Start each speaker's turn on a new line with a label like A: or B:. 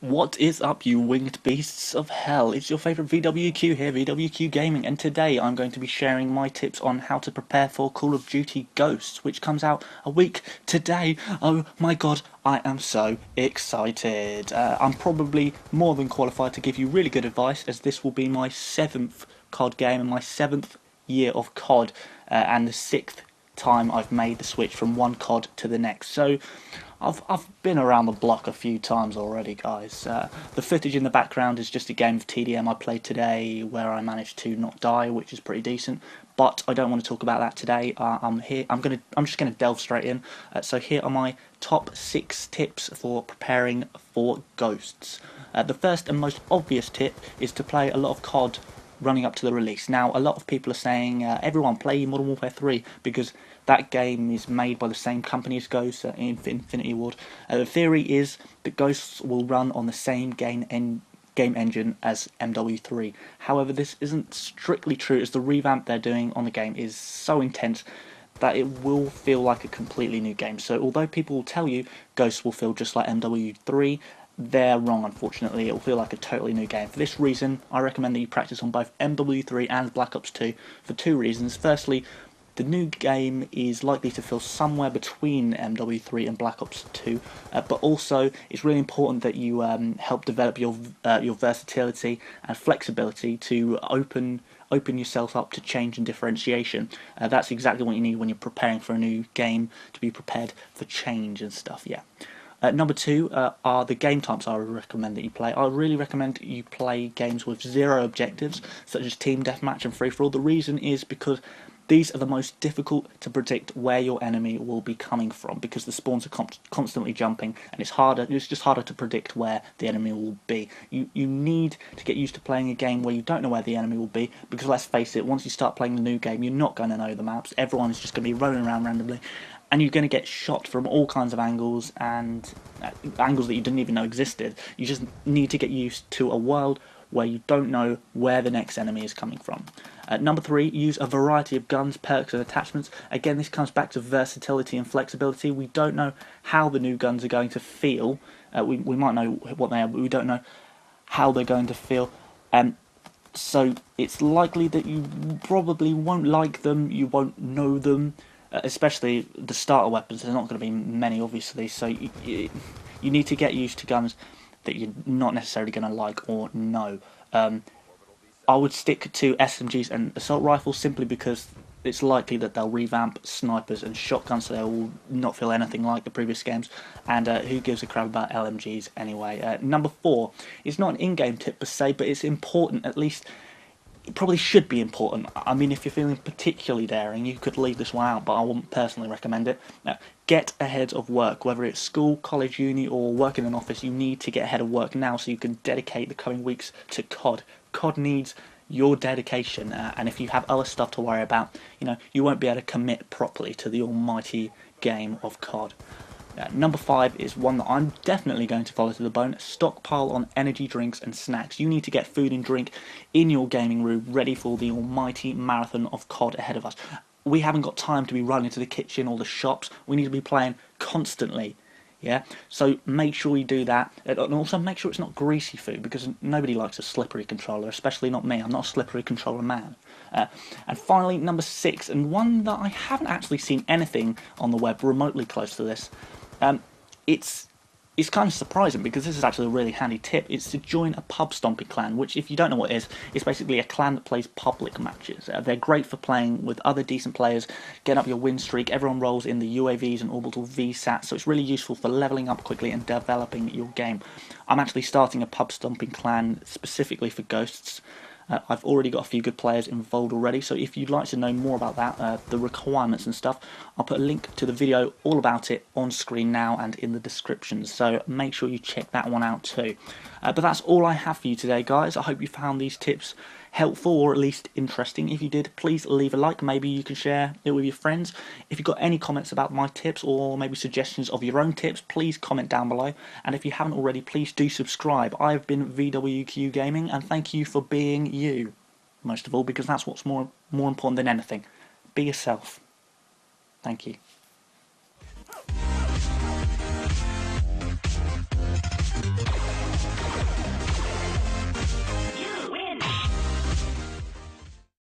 A: What is up, you winged beasts of hell? It's your favourite VWQ here, VWQ Gaming, and today I'm going to be sharing my tips on how to prepare for Call of Duty Ghosts, which comes out a week today. Oh my god, I am so excited. I'm probably more than qualified to give you really good advice, as this will be my 7th COD game and my 7th year of COD, and the 6th time I've made the switch from one COD to the next. So I've been around the block a few times already, guys. The footage in the background is just a game of TDM I played today where I managed to not die, which is pretty decent. But I don't want to talk about that today. I'm here. I'm just gonna delve straight in. So here are my top 6 tips for preparing for ghosts. The first and most obvious tip is to play a lot of COD running up to the release. Now, a lot of people are saying, everyone play Modern Warfare 3 because that game is made by the same company as Ghosts, Infinity Ward. The theory is that Ghosts will run on the same game engine as MW3. However, this isn't strictly true, as the revamp they're doing on the game is so intense that it will feel like a completely new game. So although people will tell you Ghosts will feel just like MW3, they're wrong, unfortunately. It will feel like a totally new game. For this reason, I recommend that you practice on both MW3 and Black Ops 2 for 2 reasons. Firstly, the new game is likely to feel somewhere between MW3 and Black Ops 2, but also it's really important that you help develop your versatility and flexibility to open yourself up to change and differentiation. That's exactly what you need when you're preparing for a new game, to be prepared for change and stuff. Yeah. Number 2 are the game types I would recommend that you play. I really recommend you play games with 0 objectives, such as Team Deathmatch and Free-for-all. The reason is because these are the most difficult to predict where your enemy will be coming from, because the spawns are constantly jumping, and it's just harder to predict where the enemy will be. You need to get used to playing a game where you don't know where the enemy will be, because let's face it, once you start playing the new game, you're not going to know the maps. Everyone is just going to be rolling around randomly, and you're going to get shot from all kinds of angles, and angles that you didn't even know existed. You just need to get used to a world where you don't know where the next enemy is coming from. Number 3, use a variety of guns, perks and attachments. Again, this comes back to versatility and flexibility. We don't know how the new guns are going to feel. We might know what they are, but we don't know how they're going to feel. So it's likely that you probably won't like them, you won't know them, especially the starter weapons. There's not going to be many, obviously, so you need to get used to guns that you're not necessarily going to like or know. I would stick to SMGs and assault rifles simply because it's likely that they'll revamp snipers and shotguns, so they will not feel anything like the previous games, and who gives a crap about LMGs anyway. Number 4 is not an in-game tip per se, but it's important, at least it probably should be important. I mean, if you're feeling particularly daring, you could leave this one out, but I wouldn't personally recommend it. Now, get ahead of work. Whether it's school, college, uni, or work in an office, you need to get ahead of work now so you can dedicate the coming weeks to COD. COD needs your dedication, and if you have other stuff to worry about, you won't be able to commit properly to the almighty game of COD. Number 5 is one that I'm definitely going to follow to the bone. Stockpile on energy drinks and snacks. You need to get food and drink in your gaming room ready for the almighty marathon of COD ahead of us. We haven't got time to be running to the kitchen or the shops. We need to be playing constantly. Yeah, so make sure you do that, and also make sure it's not greasy food, because nobody likes a slippery controller, especially not me. I'm not a slippery controller man. And finally, number 6, and one that I haven't actually seen anything on the web remotely close to this. It's kind of surprising, because this is actually a really handy tip. It's to join a pub stomping clan, which, if you don't know what it is, it's basically a clan that plays public matches. They're great for playing with other decent players, getting up your win streak. Everyone rolls in the UAVs and orbital VSATs, so it's really useful for leveling up quickly and developing your game. I'm actually starting a pub stomping clan specifically for Ghosts. I've already got a few good players involved already, so if you'd like to know more about that, the requirements and stuff, I'll put a link to the video all about it on screen now and in the description, so make sure you check that one out too. But that's all I have for you today, guys. I hope you found these tips helpful, or at least interesting. If you did, please leave a like. Maybe you can share it with your friends. If you've got any comments about my tips, or maybe suggestions of your own tips, please comment down below. And if you haven't already, please do subscribe. I've been VWQ Gaming, and thank you for being you, most of all, because that's what's more important than anything. Be yourself. Thank you.